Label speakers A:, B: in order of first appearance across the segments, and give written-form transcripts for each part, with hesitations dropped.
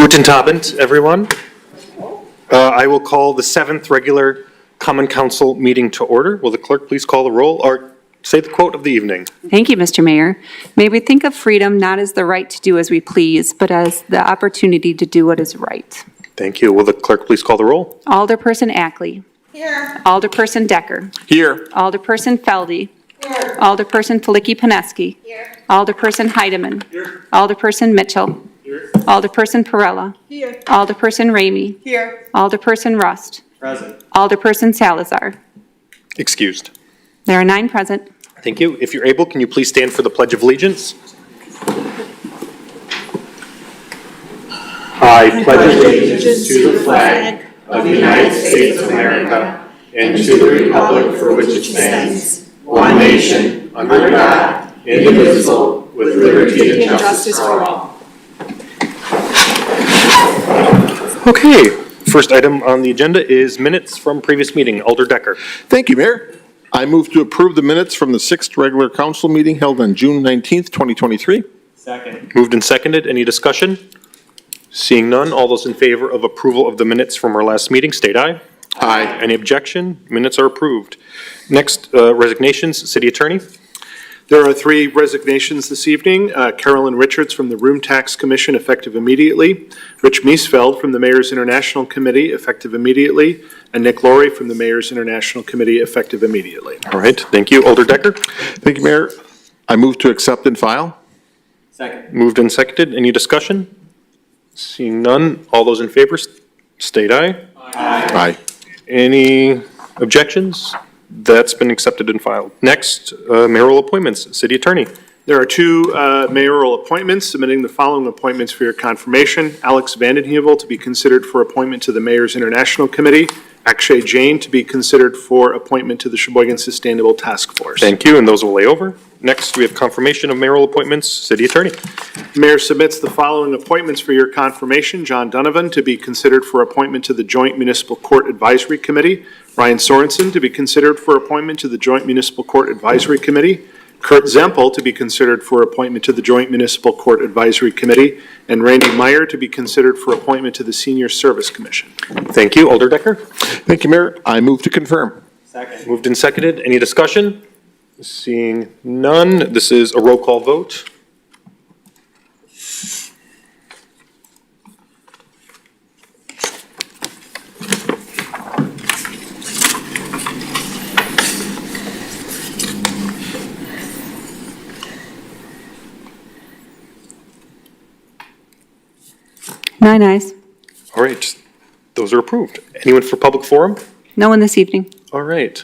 A: Guten Abend, everyone. I will call the 7th regular Common Council meeting to order. Will the clerk please call the roll or say the quote of the evening?
B: Thank you, Mr. Mayor. May we think of freedom not as the right to do as we please, but as the opportunity to do what is right.
A: Thank you. Will the clerk please call the roll?
B: Alderperson Ackley.
C: Here.
B: Alderperson Decker.
A: Here.
B: Alderperson Feldy.
C: Here.
B: Alderperson Felicki-Pineski.
C: Here.
B: Alderperson Heidemann.
A: Here.
B: Alderperson Mitchell.
A: Here.
B: Alderperson Perella.
C: Here.
B: Alderperson Ramey.
C: Here.
B: Alderperson Rust.
A: Present.
B: Alderperson Salazar.
A: Excused.
B: There are 9 present.
A: Thank you. If you're able, can you please stand for the Pledge of Allegiance? I pledge allegiance to the flag of the United States of America and to the republic for which it stands, one nation, under God, indivisible, with liberty and justice for all. Okay, first item on the agenda is minutes from previous meeting. Alder Decker.
D: Thank you, Mayor. I move to approve the minutes from the 6th regular council meeting held on June 19th, 2023.
A: Second. Moved and seconded. Any discussion? Seeing none, all those in favor of approval of the minutes from our last meeting, state aye.
D: Aye.
A: Any objection? Minutes are approved. Next, resignations. City Attorney.
E: There are 3 resignations this evening. Carolyn Richards from the Room Tax Commission, effective immediately. Rich Miesfeld from the Mayor's International Committee, effective immediately. And Nick Laurie from the Mayor's International Committee, effective immediately.
A: All right, thank you. Alder Decker.
D: Thank you, Mayor. I move to accept and file.
A: Second. Moved and seconded. Any discussion? Seeing none, all those in favor, state aye.
D: Aye.
A: Any objections? That's been accepted and filed. Next, mayoral appointments. City Attorney.
E: There are 2 mayoral appointments. Submitting the following appointments for your confirmation. Alex Vandenheuvel to be considered for appointment to the Mayor's International Committee. Akshay Jain to be considered for appointment to the Sheboygan Sustainable Task Force.
A: Thank you, and those will lay over. Next, we have confirmation of mayoral appointments. City Attorney.
E: Mayor submits the following appointments for your confirmation. John Donovan to be considered for appointment to the Joint Municipal Court Advisory Committee. Ryan Sorensen to be considered for appointment to the Joint Municipal Court Advisory Committee. Kurt Zempel to be considered for appointment to the Joint Municipal Court Advisory Committee. And Randy Meyer to be considered for appointment to the Senior Service Commission.
A: Thank you. Alder Decker.
D: Thank you, Mayor. I move to confirm.
A: Second. Moved and seconded. Any discussion? Seeing none, this is a roll call vote.
B: Nine ayes.
A: All right, those are approved. Anyone for public forum?
B: No one this evening.
A: All right.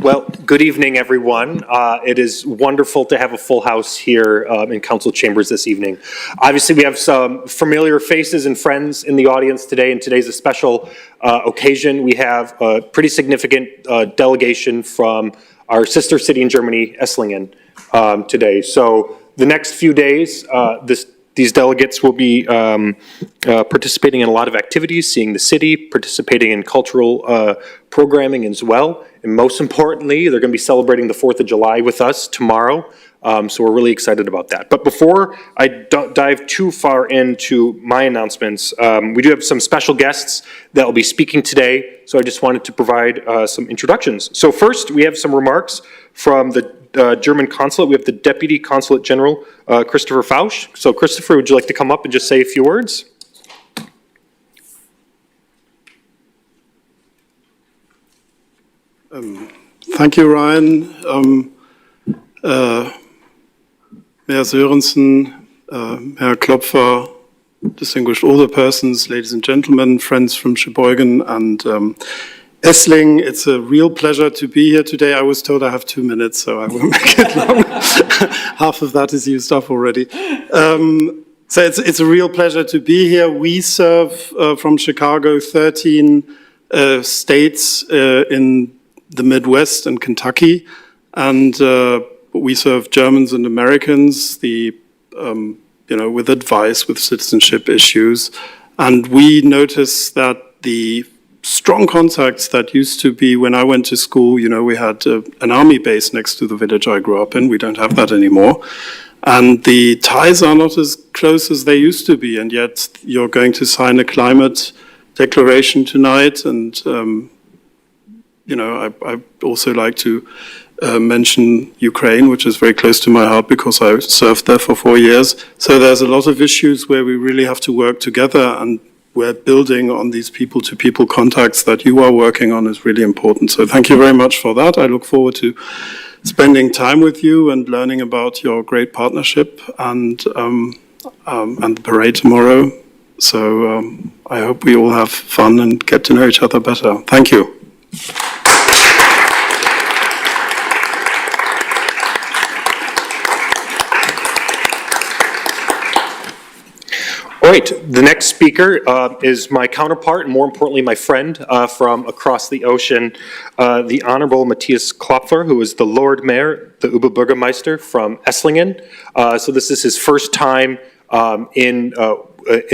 A: Well, good evening, everyone. It is wonderful to have a full house here in council chambers this evening. Obviously, we have some familiar faces and friends in the audience today, and today's a special occasion. We have a pretty significant delegation from our sister city in Germany, Esslingen, today. So the next few days, these delegates will be participating in a lot of activities, seeing the city, participating in cultural programming as well. And most importantly, they're going to be celebrating the 4th of July with us tomorrow. So we're really excited about that. But before I dive too far into my announcements, we do have some special guests that will be speaking today. So I just wanted to provide some introductions. So first, we have some remarks from the German consulate. We have the Deputy Consulate General, Christopher Fausch. So Christopher, would you like to come up and just say a few words?
F: Thank you, Ryan. Mayor Sörensen, Mayor Klopfer, distinguished older persons, ladies and gentlemen, friends from Sheboygan and Essling, it's a real pleasure to be here today. I was told I have 2 minutes, so I will make it long. Half of that is used up already. So it's a real pleasure to be here. We serve from Chicago 13 states in the Midwest and Kentucky, and we serve Germans and Americans, with advice, with citizenship issues, and we notice that the strong contacts that used to be when I went to school. You know, we had an army base next to the village I grew up in. We don't have that anymore. And the ties are not as close as they used to be. And yet you're going to sign a climate declaration tonight. And, you know, I also like to mention Ukraine, which is very close to my heart because I served there for 4 years. So there's a lot of issues where we really have to work together, and we're building on these people-to-people contacts that you are working on is really important. So thank you very much for that. I look forward to spending time with you and learning about your great partnership and the parade tomorrow. So I hope we all have fun and get to know each other better. Thank you.
A: All right, the next speaker is my counterpart, and more importantly, my friend from across the ocean, the Honorable Matthias Klopfer, who is the Lord Mayor, the Oberbürgermeister from Esslingen. So this is his first time in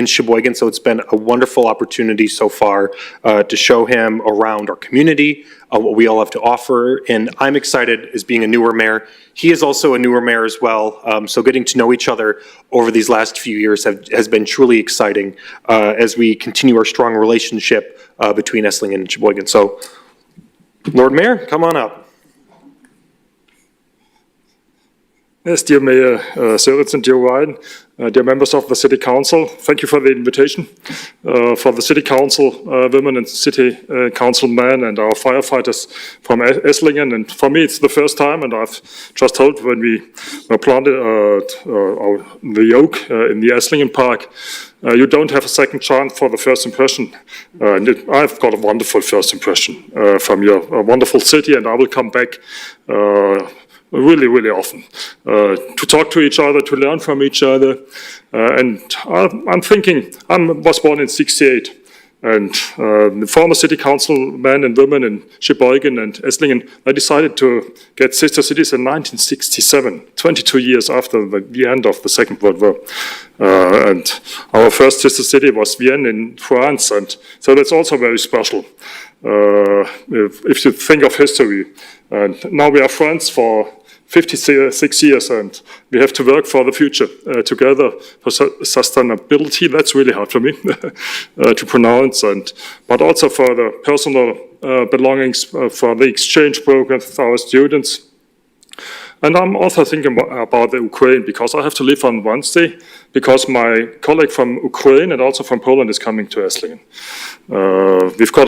A: Sheboygan, so it's been a wonderful opportunity so far to show him around our community, what we all have to offer, and I'm excited as being a newer mayor. He is also a newer mayor as well, so getting to know each other over these last few years has been truly exciting as we continue our strong relationship between Esslingen and Sheboygan. So, Lord Mayor, come on up.
C: Yes, dear Mayor Sørensen, dear Ryan, dear members of the City Council, thank you for the invitation. For the City Council women and City Council men and our firefighters from Esslingen, and for me it's the first time, and I've just told when we planted the oak in the Esslingen Park, you don't have a second chance for the first impression. I've got a wonderful first impression from your wonderful city, and I will come back really, really often to talk to each other, to learn from each other. And I'm thinking, I was born in '68, and the former city council men and women in Sheboygan and Esslingen, they decided to get sister cities in 1967, 22 years after the end of the Second World War. And our first sister city was Vienna in France, and so that's also very special. If you think of history, and now we are friends for 56 years, and we have to work for the future together for sustainability. That's really hard for me to pronounce, but also for the personal belongings, for the exchange program with our students. And I'm also thinking about the Ukraine, because I have to leave on Wednesday, because my colleague from Ukraine and also from Poland is coming to Esslingen. We've got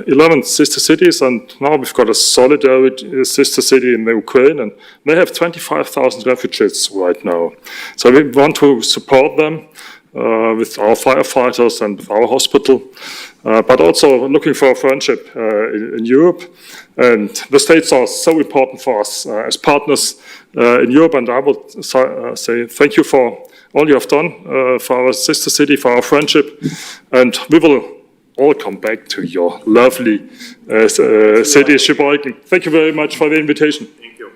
C: 11 sister cities, and now we've got a solidarity sister city in the Ukraine, and they have 25,000 refugees right now. So we want to support them with our firefighters and with our hospital, but also looking for a friendship in Europe. And the states are so important for us as partners in Europe, and I would say thank you for all you have done for our sister city, for our friendship, and we will all come back to your lovely city, Sheboygan. Thank you very much for the invitation.
A: Thank you.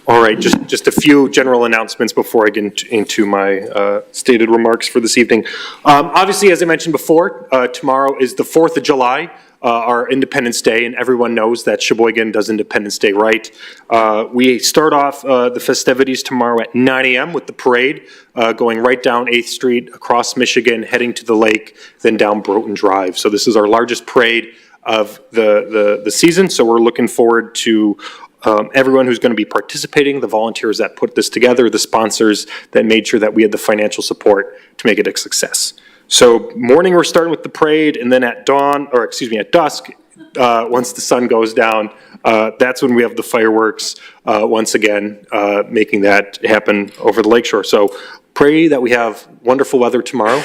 A: All right, just a few general announcements before I get into my stated remarks for this evening. Obviously, as I mentioned before, tomorrow is the 4th of July, our Independence Day, and everyone knows that Sheboygan does Independence Day right. We start off the festivities tomorrow at 9 a.m. with the parade, going right down 8th Street, across Michigan, heading to the lake, then down Broughton Drive. So this is our largest parade of the season, so we're looking forward to everyone who's going to be participating, the volunteers that put this together, the sponsors that made sure that we had the financial support to make it a success. So morning we're starting with the parade, and then at dusk, once the sun goes down, that's when we have the fireworks once again, making that happen over the lakeshore. So pray that we have wonderful weather tomorrow,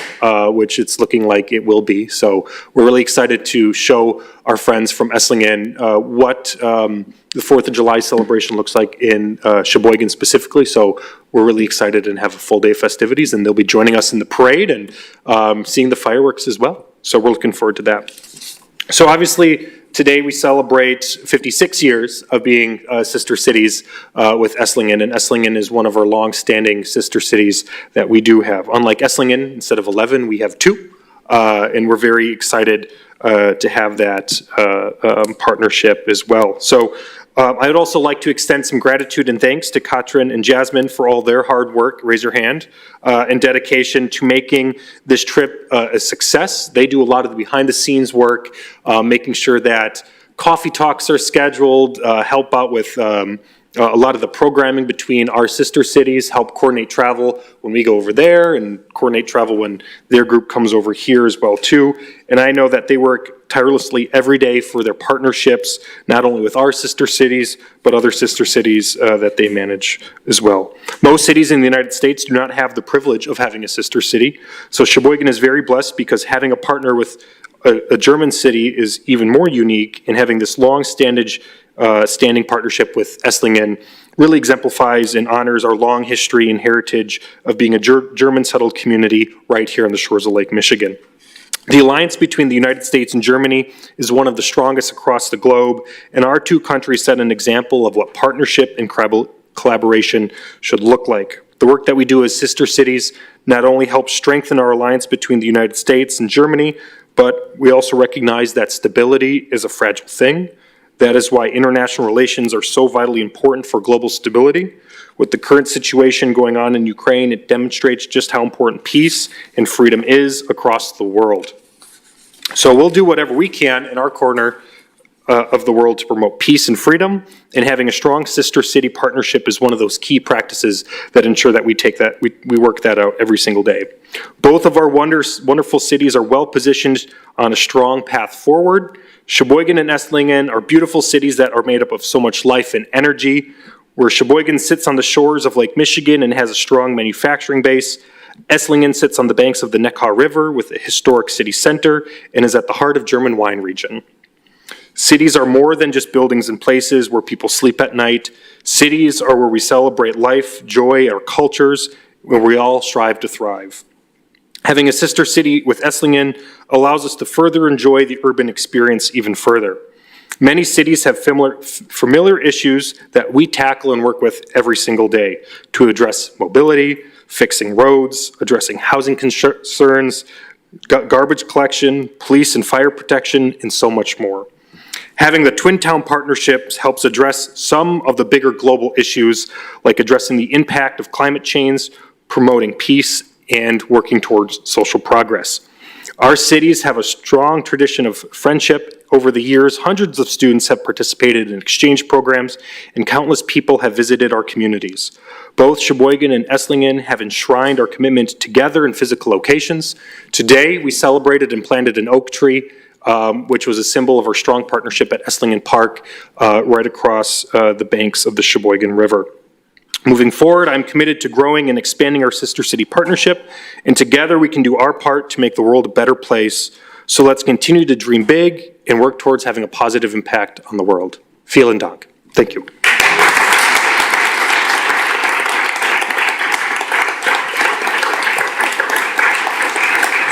A: which it's looking like it will be. So we're really excited to show our friends from Esslingen what the 4th of July celebration looks like in Sheboygan specifically. So we're really excited and have a full day of festivities, and they'll be joining us in the parade and seeing the fireworks as well. So we're looking forward to that. So obviously, today we celebrate 56 years of being sister cities with Esslingen, and Esslingen is one of our long-standing sister cities that we do have. Unlike Esslingen, instead of 11, we have 2, and we're very excited to have that partnership as well. So I would also like to extend some gratitude and thanks to Katrin and Jasmine for all their hard work, raise your hand, and dedication to making this trip a success. They do a lot of the behind-the-scenes work, making sure that coffee talks are scheduled, help out with a lot of the programming between our sister cities, help coordinate travel when we go over there, and coordinate travel when their group comes over here as well too. And I know that they work tirelessly every day for their partnerships, not only with our sister cities, but other sister cities that they manage as well. Most cities in the United States do not have the privilege of having a sister city. So Sheboygan is very blessed because having a partner with a German city is even more unique, and having this standing partnership with Esslingen really exemplifies and honors our long history and heritage of being a German settled community right here on the shores of Lake Michigan. The alliance between the United States and Germany is one of the strongest across the globe, and our 2 countries set an example of what partnership and collaboration should look like. The work that we do as sister cities not only helps strengthen our alliance between the United States and Germany, but we also recognize that stability is a fragile thing. That is why international relations are so vitally important for global stability. With the current situation going on in Ukraine, it demonstrates just how important peace and freedom is across the world. So we'll do whatever we can in our corner of the world to promote peace and freedom, and having a strong sister city partnership is one of those key practices that ensure that we work that out every single day. Both of our wonderful cities are well positioned on a strong path forward. Sheboygan and Esslingen are beautiful cities that are made up of so much life and energy. Where Sheboygan sits on the shores of Lake Michigan and has a strong manufacturing base, Esslingen sits on the banks of the Neckar River with a historic city center and is at the heart of German wine region. Cities are more than just buildings and places where people sleep at night. Cities are where we celebrate life, joy, our cultures, where we all strive to thrive. Having a sister city with Esslingen allows us to further enjoy the urban experience even further. Many cities have familiar issues that we tackle and work with every single day to address mobility, fixing roads, addressing housing concerns, garbage collection, police and fire protection, and so much more. Having the Twin Town partnerships helps address some of the bigger global issues, like addressing the impact of climate change, promoting peace, and working towards social progress. Our cities have a strong tradition of friendship. Over the years, hundreds of students have participated in exchange programs, and countless people have visited our communities. Both Sheboygan and Esslingen have enshrined our commitment together in physical locations. Today, we celebrated and planted an oak tree, which was a symbol of our strong partnership at Esslingen Park, right across the banks of the Sheboygan River. Moving forward, I'm committed to growing and expanding our sister city partnership, and together we can do our part to make the world a better place. So let's continue to dream big and work towards having a positive impact on the world. Vielen Dank. Thank you.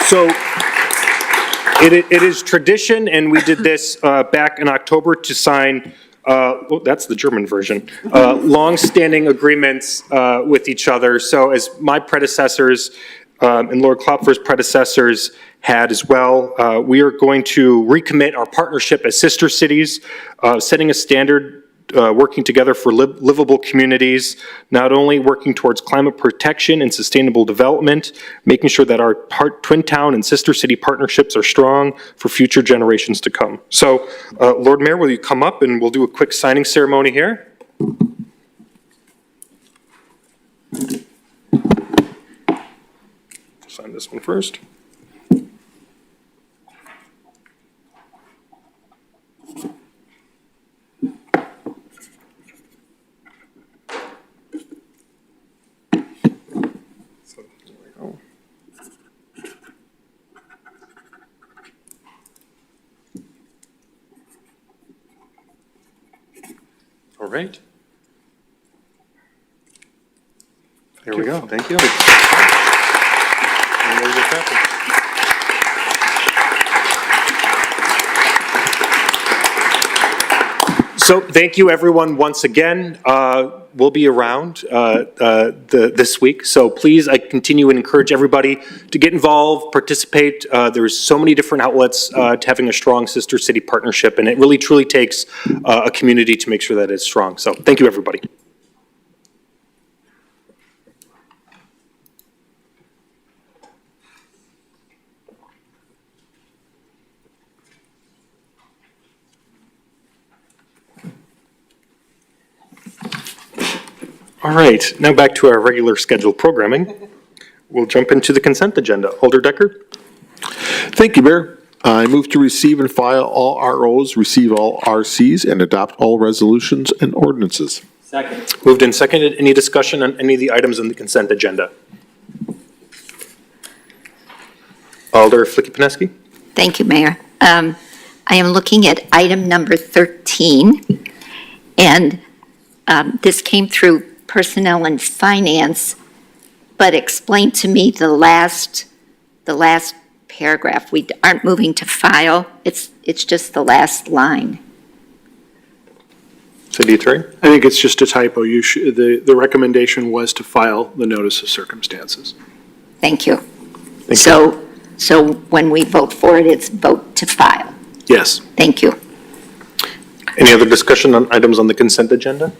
A: So it is tradition, and we did this back in October to sign that's the German version. Long-standing agreements with each other. So as my predecessors and Lord Klopfer's predecessors had as well, we are going to recommit our partnership as sister cities, setting a standard, working together for livable communities, not only working towards climate protection and sustainable development, making sure that our Twin Town and sister city partnerships are strong for future generations to come. So, Lord Mayor, will you come up and we'll do a quick signing ceremony here? Sign this one first. All right. Here we go. Thank you. So thank you, everyone, once again. We'll be around this week, so please, I continue and encourage everybody to get involved, participate. There's so many different outlets to having a strong sister city partnership, and it really truly takes a community to make sure that it's strong. So thank you, everybody. All right, now back to our regular scheduled programming. We'll jump into the consent agenda. Alder Decker?
D: Thank you, Mayor. I move to receive and file all ROs, receive all RCs, and adopt all resolutions and ordinances.
A: Second. Moved and seconded. Any discussion on any of the items on the consent agenda? Alder Flicky-Pineski?
G: Thank you, Mayor. I am looking at item number 13, and this came through Personnel and Finance, but explain to me the last paragraph. We aren't moving to file, it's just the last line.
A: City Attorney?
E: I think it's just a typo. The recommendation was to file the notice of circumstances.
G: Thank you.
A: Thank you.
G: So when we vote for it, it's vote to file.
E: Yes.
G: Thank you.
A: Any other discussion on items on the consent agenda?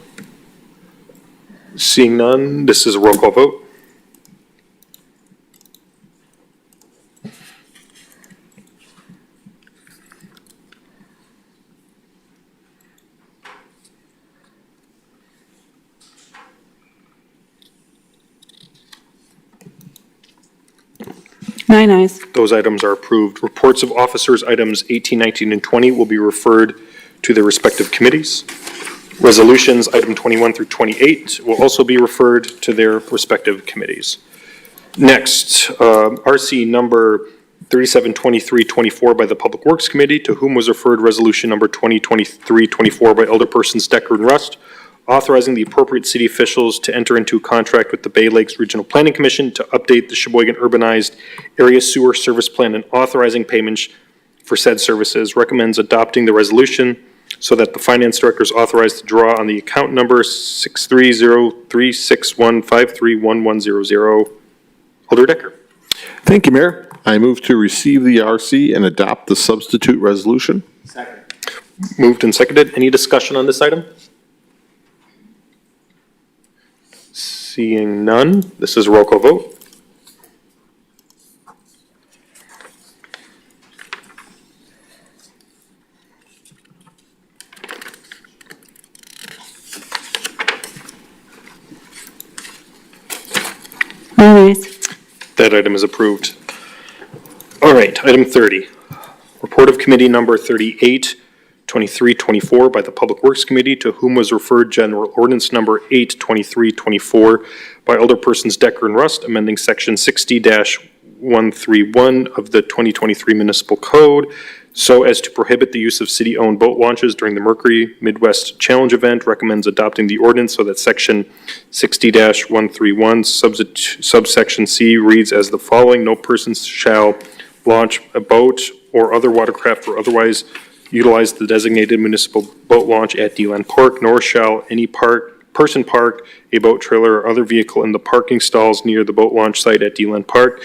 A: Seeing none, this is a roll call vote.
B: Nine ayes.
A: Those items are approved. Reports of officers, items 18, 19, and 20 will be referred to their respective committees. Resolutions, item 21 through 28, will also be referred to their respective committees. Next, RC number 372324 by the Public Works Committee, to whom was referred resolution number 2023-24 by Alderpersons Decker and Rust, authorizing the appropriate city officials to enter into a contract with the Bay Lakes Regional Planning Commission to update the Sheboygan Urbanized Area Sewer Service Plan and authorizing payments for said services. Recommends adopting the resolution so that the finance director is authorized to draw on the account number 6303615311100. Alder Decker.
D: Thank you, Mayor. I move to receive the RC and adopt the substitute resolution.
A: Second. Moved and seconded. Any discussion on this item? Seeing none, this is a roll call vote.
B: Nine ayes.
A: That item is approved. All right, item 30. Report of committee number 382324 by the Public Works Committee, to whom was referred general ordinance number 82324 by Alderpersons Decker and Rust, amending section 60-131 of the 2023 Municipal Code so as to prohibit the use of city-owned boat launches during the Mercury Midwest Challenge event. Recommends adopting the ordinance so that section 60-131 subsection C reads as the following: no person shall launch a boat or other watercraft or otherwise utilize the designated municipal boat launch at DeLand Park, nor shall any person park a boat trailer or other vehicle in the parking stalls near the boat launch site at DeLand Park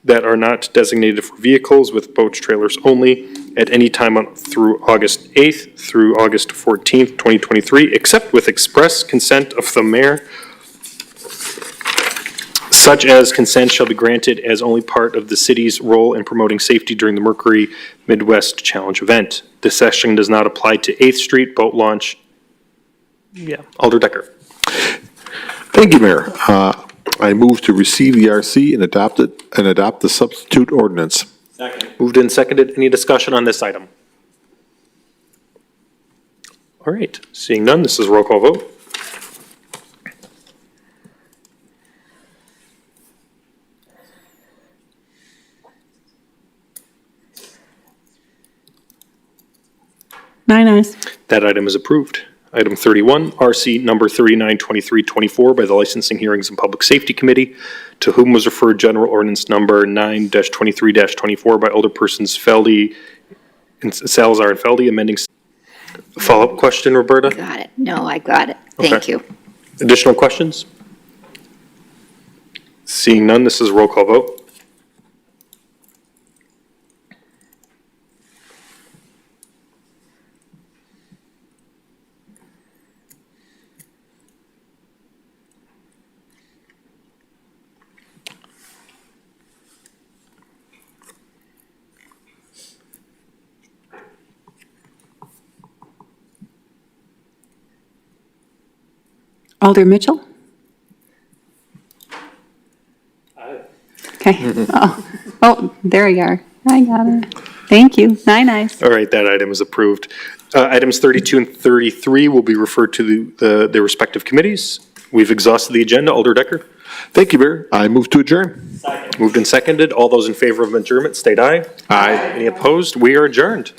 A: that are not designated for vehicles with boat trailers only at any time through August 8th through August 14th, 2023, except with express consent of the mayor. Such as consent shall be granted as only part of the city's role in promoting safety during the Mercury Midwest Challenge event. This section does not apply to 8th Street boat launch. Yeah, Alder Decker.
D: Thank you, Mayor. I move to receive the RC and adopt the substitute ordinance.
A: Second. Moved and seconded. Any discussion on this item? All right, seeing none, this is a roll call vote.
B: Nine ayes.
A: That item is approved. Item 31, RC number 392324 by the Licensing Hearings and Public Safety Committee, to whom was referred general ordinance number 9-23-24 by Alderpersons Salazar and Feldy, amending. Follow-up question, Roberta?
G: Got it. No, I got it. Thank
A: Okay.
G: you.
A: Additional questions? Seeing none, this is a roll call vote.
B: Alder Mitchell? Okay. Oh, there you are. I got it. Thank you. 9 ayes.
A: All right, that item is approved. Items 32 and 33 will be referred to the respective committees. We've exhausted the agenda. Alder Decker?
D: Thank you, Mayor. I move to adjourn.
A: Moved and seconded. All those in favor of adjournment, state aye.
D: Aye.
A: Any opposed? We are adjourned.